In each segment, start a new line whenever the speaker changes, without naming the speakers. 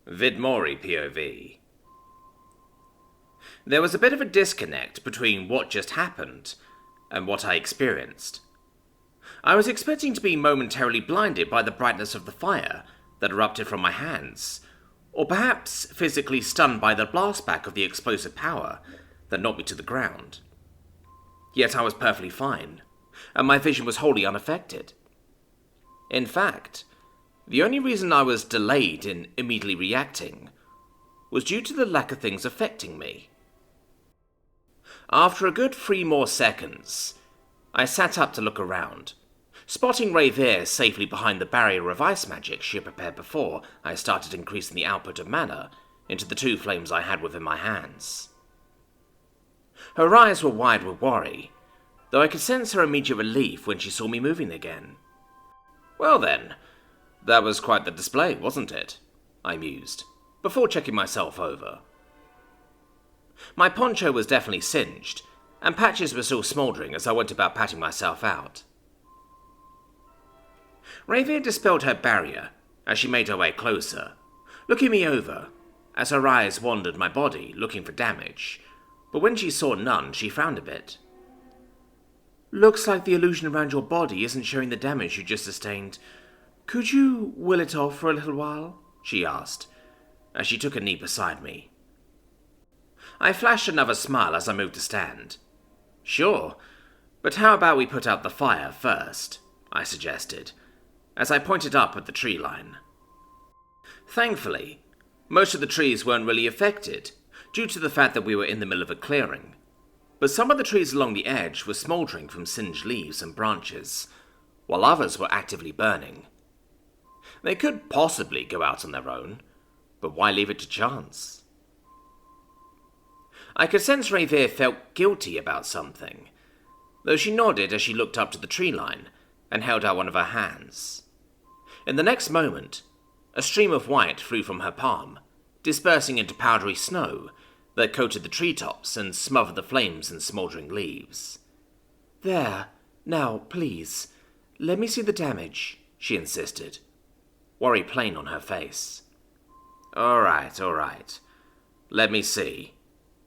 Vidmori POV. There was a bit of a disconnect between what just happened and what I experienced. I was expecting to be momentarily blinded by the brightness of the fire that erupted from my hands, or perhaps physically stunned by the blastback of the explosive power that knocked me to the ground. Yet I was perfectly fine, and my vision was wholly unaffected. In fact, the only reason I was delayed in immediately reacting was due to the lack of things affecting me. After a good 3 more seconds, I sat up to look around, spotting Rayveer safely behind the barrier of ice magic she had prepared before I started increasing the output of mana into the 2 flames I had within my hands. Her eyes were wide with worry, though I could sense her immediate relief when she saw me moving again. "Well then, that was quite the display, wasn't it?" I mused, before checking myself over. My poncho was definitely singed, and patches were still smouldering as I went about patting myself out. Rayveer dispelled her barrier as she made her way closer, looking me over as her eyes wandered my body looking for damage, but when she saw none, she frowned a bit. "Looks like the illusion around your body isn't showing the damage you just sustained. Could you will it off for a little while?" she asked, as she took a knee beside me. I flashed another smile as I moved to stand. "Sure, but how about we put out the fire first?" I suggested, as I pointed up at the tree line. Thankfully, most of the trees weren't really affected, due to the fact that we were in the middle of a clearing, but some of the trees along the edge were smouldering from singed leaves and branches, while others were actively burning. They could possibly go out on their own, but why leave it to chance? I could sense Rayveer felt guilty about something, though she nodded as she looked up to the tree line and held out one of her hands. In the next moment, a stream of white flew from her palm, dispersing into powdery snow that coated the treetops and smothered the flames and smouldering leaves. "There, now, please, let me see the damage," she insisted, worry plain on her face. All right. Let me see,"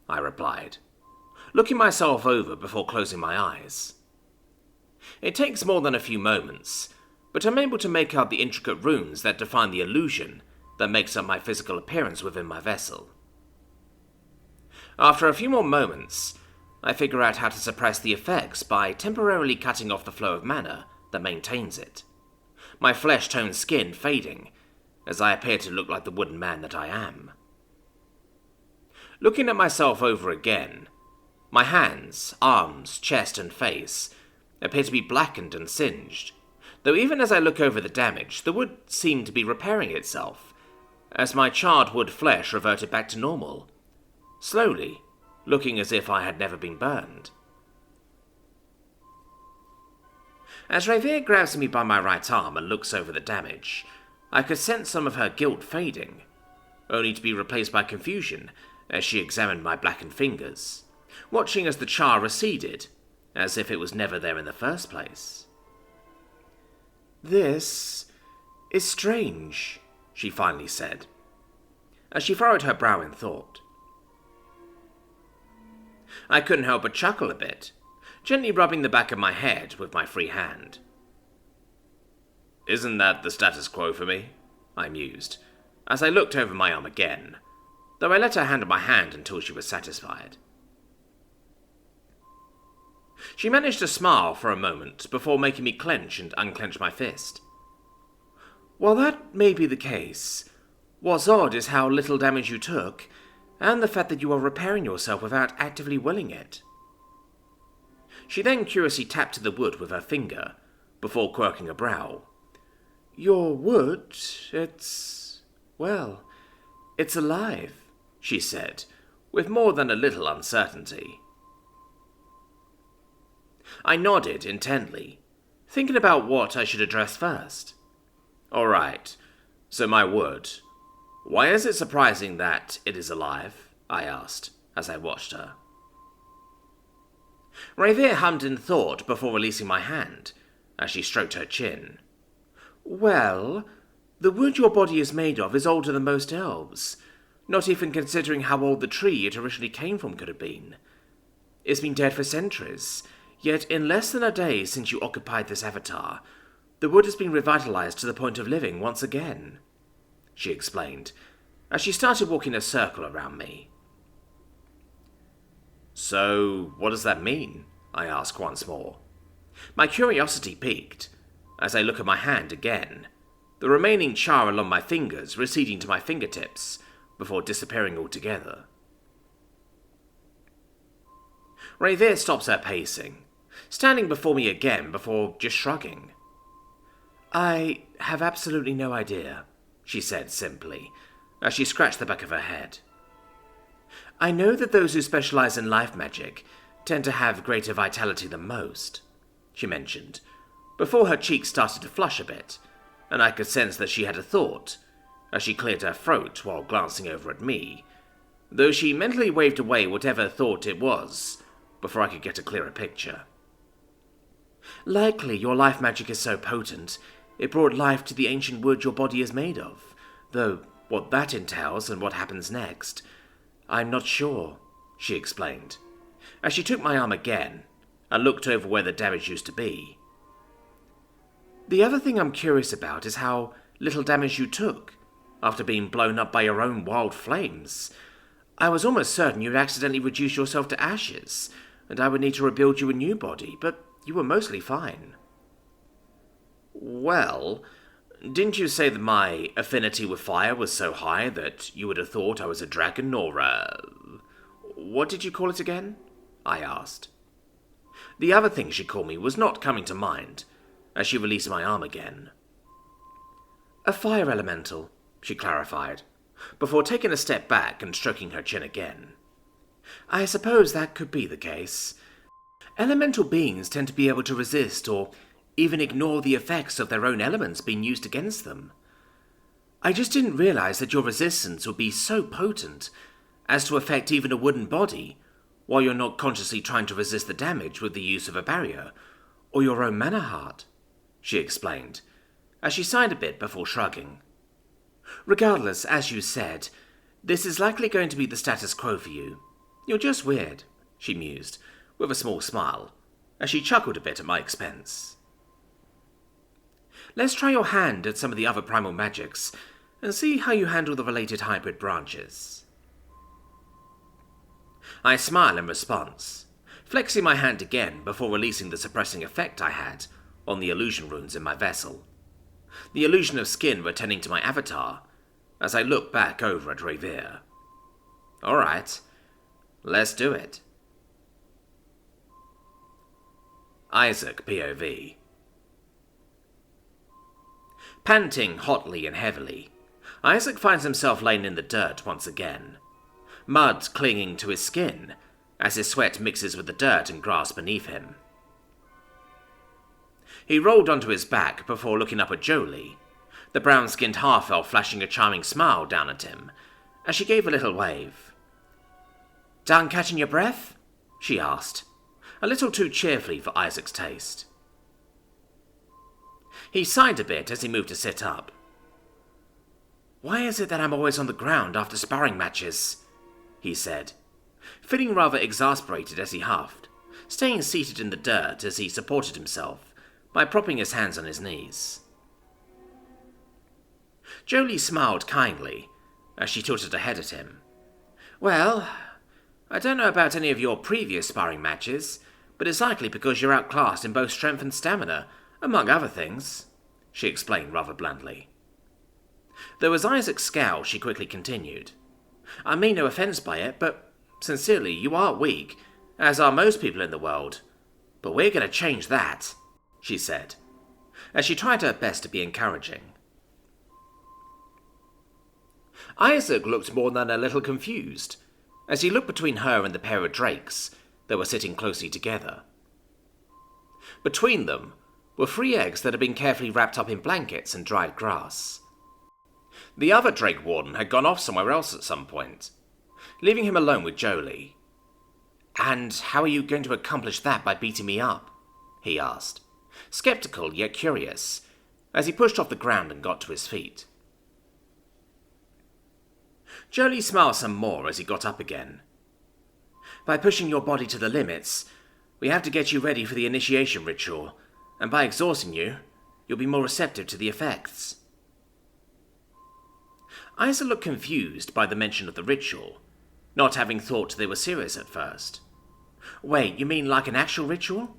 I replied, looking myself over before closing my eyes. It takes more than a few moments, but I'm able to make out the intricate runes that define the illusion that makes up my physical appearance within my vessel. After a few more moments, I figure out how to suppress the effects by temporarily cutting off the flow of mana that maintains it, my flesh-toned skin fading as I appear to look like the wooden man that I am. Looking at myself over again, my hands, arms, chest and face appear to be blackened and singed, though even as I look over the damage, the wood seemed to be repairing itself, as my charred wood flesh reverted back to normal, slowly, looking as if I had never been burned. As Rayveer grabs me by my right arm and looks over the damage, I could sense some of her guilt fading, only to be replaced by confusion as she examined my blackened fingers, watching as the char receded, as if it was never there in the first place. "This is strange," she finally said, as she furrowed her brow in thought. I couldn't help but chuckle a bit, gently rubbing the back of my head with my free hand. "Isn't that the status quo for me?" I mused, as I looked over my arm again, though I let her handle my hand until she was satisfied. She managed to smile for a moment before making me clench and unclench my fist. "While that may be the case, what's odd is how little damage you took, and the fact that you are repairing yourself without actively willing it." She then curiously tapped the wood with her finger, before quirking a brow. "Your wood, it's alive," she said, with more than a little uncertainty. I nodded intently, thinking about what I should address first. "All right, so my wood. Why is it surprising that it is alive?" I asked, as I watched her. Rayveer hummed in thought before releasing my hand, as she stroked her chin. "Well, The wood your body is made of is older than most elves, not even considering how old the tree it originally came from could have been. It's been dead for centuries, yet in less than a day since you occupied this avatar, the wood has been revitalized to the point of living once again, she explained, as she started walking a circle around me. So, what does that mean? I asked once more. My curiosity piqued, as I look at my hand again, the remaining char along my fingers receding to my fingertips before disappearing altogether. Rayveer stops her pacing, standing before me again before just shrugging. I have absolutely no idea, she said simply, as she scratched the back of her head. I know that those who specialize in life magic tend to have greater vitality than most, she mentioned, before her cheeks started to flush a bit, and I could sense that she had a thought, as she cleared her throat while glancing over at me, though she mentally waved away whatever thought it was before I could get a clearer picture. Likely your life magic is so potent, it brought life to the ancient wood your body is made of, though what that entails and what happens next, I'm not sure, she explained, as she took my arm again and looked over where the damage used to be. The other thing I'm curious about is how little damage you took after being blown up by your own wild flames. I was almost certain you'd accidentally reduce yourself to ashes, and I would need to rebuild you a new body, but you were mostly fine. Well, didn't you say that my affinity with fire was so high that you would have thought I was a dragon or what did you call it again? I asked. The other thing she called me was not coming to mind, as she released my arm again. A fire elemental, she clarified, before taking a step back and stroking her chin again. I suppose that could be the case. Elemental beings tend to be able to resist or even ignore the effects of their own elements being used against them. I just didn't realize that your resistance would be so potent as to affect even a wooden body, while you're not consciously trying to resist the damage with the use of a barrier, or your own mana heart, she explained, as she sighed a bit before shrugging. Regardless, as you said, this is likely going to be the status quo for you. You're just weird, she mused, with a small smile, as she chuckled a bit at my expense. Let's try your hand at some of the other primal magics, and see how you handle the related hybrid branches. I smile in response, flexing my hand again before releasing the suppressing effect I had on the illusion runes in my vessel, the illusion of skin returning to my avatar as I look back over at Rayveer. Alright, let's do it. Isaac POV. Panting hotly and heavily, Isaac finds himself laying in the dirt once again, mud clinging to his skin as his sweat mixes with the dirt and grass beneath him. He rolled onto his back before looking up at Jolie, the brown-skinned half-elf flashing a charming smile down at him as she gave a little wave. "Done catching your breath?" she asked, a little too cheerfully for Isaac's taste. He sighed a bit as he moved to sit up. "Why is it that I'm always on the ground after sparring matches?" he said, feeling rather exasperated as he huffed, staying seated in the dirt as he supported himself by propping his hands on his knees. Jolie smiled kindly as she tilted her head at him. "Well, I don't know about any of your previous sparring matches, but it's likely because you're outclassed in both strength and stamina, among other things," she explained rather bluntly. Though as Isaac scowled, she quickly continued. "I mean no offence by it, but sincerely, you are weak, as are most people in the world. But we're going to change that," she said, as she tried her best to be encouraging. Isaac looked more than a little confused, as he looked between her and the pair of drakes that were sitting closely together. Between them were 3 eggs that had been carefully wrapped up in blankets and dried grass. The other Drake Warden had gone off somewhere else at some point, leaving him alone with Jolie. "And how are you going to accomplish that by beating me up?" he asked, sceptical yet curious, as he pushed off the ground and got to his feet. Jolie smiled some more as he got up again. By pushing your body to the limits, we have to get you ready for the initiation ritual, and by exhausting you, you'll be more receptive to the effects. Isa looked confused by the mention of the ritual, not having thought they were serious at first. Wait, you mean like an actual ritual?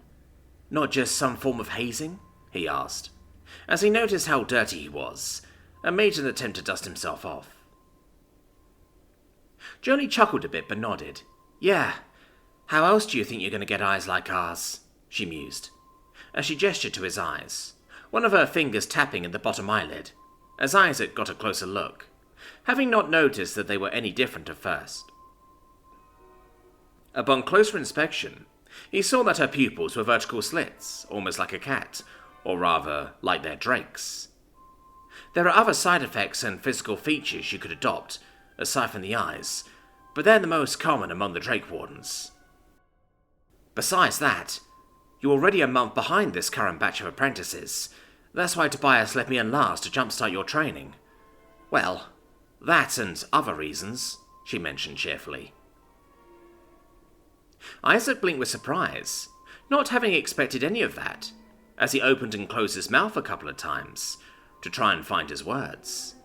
Not just some form of hazing? He asked, as he noticed how dirty he was, and made an attempt to dust himself off. Jolie chuckled a bit but nodded. Yeah, how else do you think you're going to get eyes like ours? She mused, as she gestured to his eyes, one of her fingers tapping at the bottom eyelid, as Isaac got a closer look, having not noticed that they were any different at first. Upon closer inspection, he saw that her pupils were vertical slits, almost like a cat, or rather, like their drakes. There are other side effects and physical features you could adopt, aside from the eyes, but they're the most common among the Drake Wardens. Besides that, you're already a month behind this current batch of apprentices. That's why Tobias let me in last to jumpstart your training. Well, that and other reasons, she mentioned cheerfully. Isaac blinked with surprise, not having expected any of that, as he opened and closed his mouth a couple of times to try and find his words.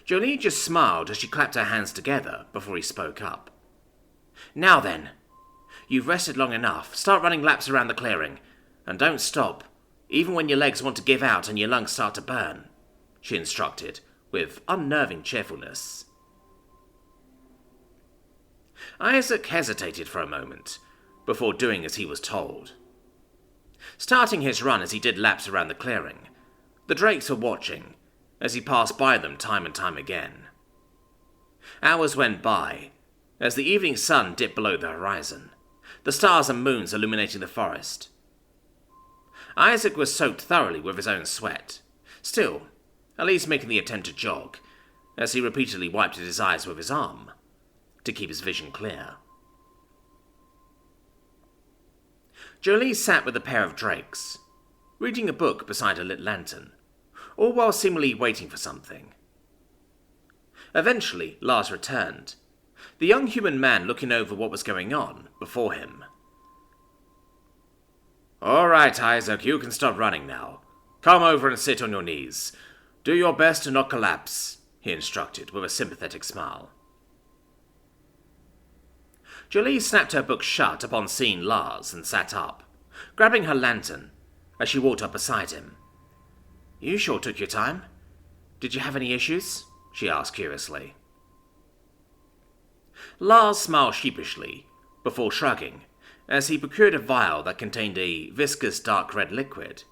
Jolie just smiled as she clapped her hands together before he spoke up. Now then, you've rested long enough. Start running laps around the clearing, and don't stop, even when your legs want to give out and your lungs start to burn, she instructed, with unnerving cheerfulness. Isaac hesitated for a moment, before doing as he was told. Starting his run as he did laps around the clearing, the drakes were watching, as he passed by them time and time again. Hours went by, as the evening sun dipped below the horizon, the stars and moons illuminating the forest. Isaac was soaked thoroughly with his own sweat, still, at least making the attempt to jog, as he repeatedly wiped at his eyes with his arm, to keep his vision clear. Jolie sat with a pair of drakes, reading a book beside a lit lantern, all while seemingly waiting for something. Eventually, Lars returned, the young human man looking over what was going on before him. All right, Isaac, you can stop running now. Come over and sit on your knees. Do your best to not collapse, he instructed with a sympathetic smile. Jolie snapped her book shut upon seeing Lars and sat up, grabbing her lantern as she walked up beside him. You sure took your time. Did you have any issues? She asked curiously. Lars smiled sheepishly, before shrugging, as he procured a vial that contained a viscous dark red liquid.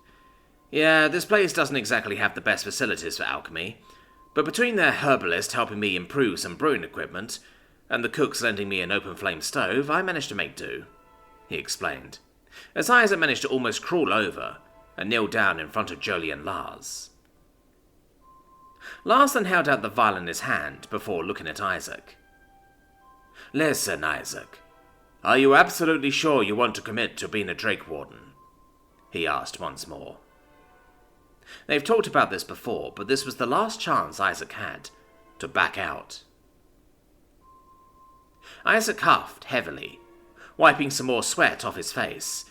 Yeah, this place doesn't exactly have the best facilities for alchemy, but between their herbalist helping me improve some brewing equipment, and the cooks lending me an open flame stove, I managed to make do, he explained, as Isaac managed to almost crawl over and kneel down in front of Jolie and Lars. Lars then held out the vial in his hand before looking at Isaac. Listen, Isaac, are you absolutely sure you want to commit to being a Drake Warden? He asked once more. They've talked about this before, but this was the last chance Isaac had to back out. Isaac huffed heavily, wiping some more sweat off his face,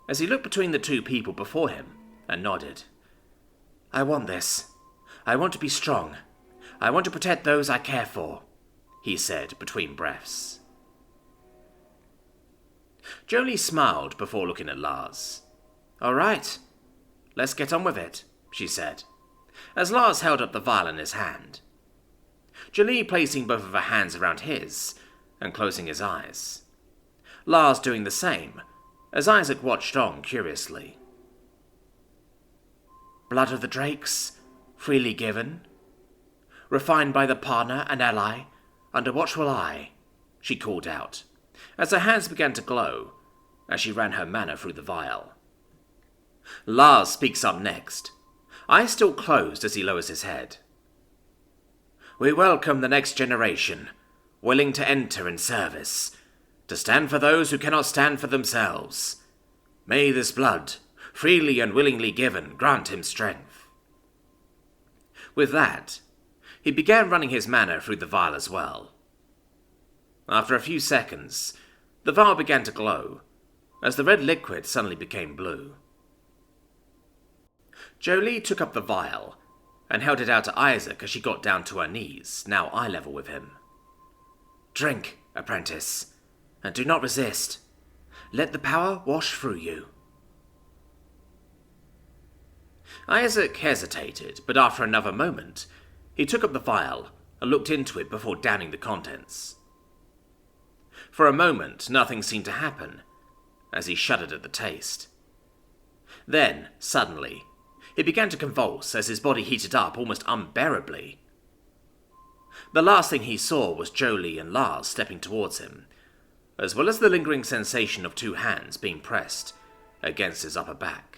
as he looked between the two people before him and nodded. I want this. I want to be strong. I want to protect those I care for, he said between breaths. Jolie smiled before looking at Lars. All right, let's get on with it, she said, as Lars held up the vial in his hand. Jolie placing both of her hands around his and closing his eyes. Lars doing the same, as Isaac watched on curiously. Blood of the Drakes, freely given, refined by the partner and ally, under watchful eye, she called out, as her hands began to glow as she ran her mana through the vial. Lars speaks up next, eyes still closed as he lowers his head. We welcome the next generation, willing to enter in service, to stand for those who cannot stand for themselves. May this blood freely and willingly given, grant him strength." With that, he began running his mana through the vial as well. After a few seconds, the vial began to glow, as the red liquid suddenly became blue. Jolie took up the vial and held it out to Isaac as she got down to her knees, now eye level with him. "Drink, apprentice, and do not resist. Let the power wash through you." Isaac hesitated, but after another moment, he took up the vial and looked into it before downing the contents. For a moment, nothing seemed to happen, as he shuddered at the taste. Then, suddenly, he began to convulse as his body heated up almost unbearably. The last thing he saw was Jolie and Lars stepping towards him, as well as the lingering sensation of two hands being pressed against his upper back.